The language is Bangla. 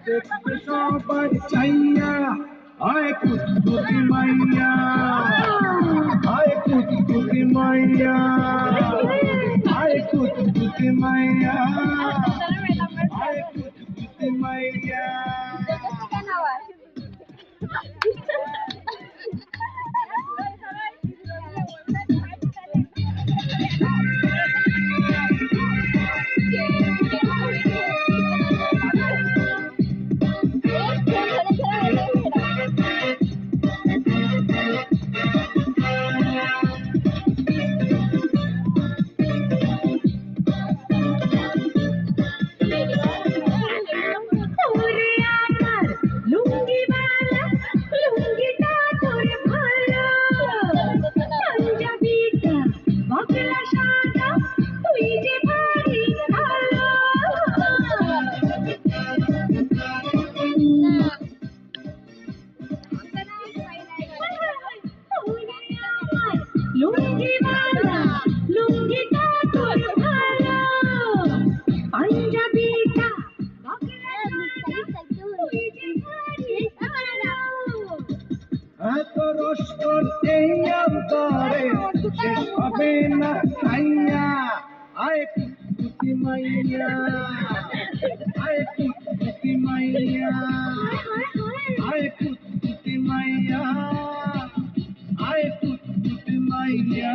দেখতে সবাই চাইয়া আয় কুতকুতি মাইয়া আয় কুতকুতি মাইয়া আয় কুতকুতি মাইয়া আয় কুতকুতি মাইয়া লুঙ্গিওয়ালা লুঙ্গিটা তোর ভালো পাঞ্জাবিটা এত রসর এই অন্তরে শেষ হবে না খাইয়া আয় কুতকুতি মাইয়া আয় কুতকুতি মাইয়া আয় কুতকুতি মাইয়া আয় কুতকুতি মাইয়া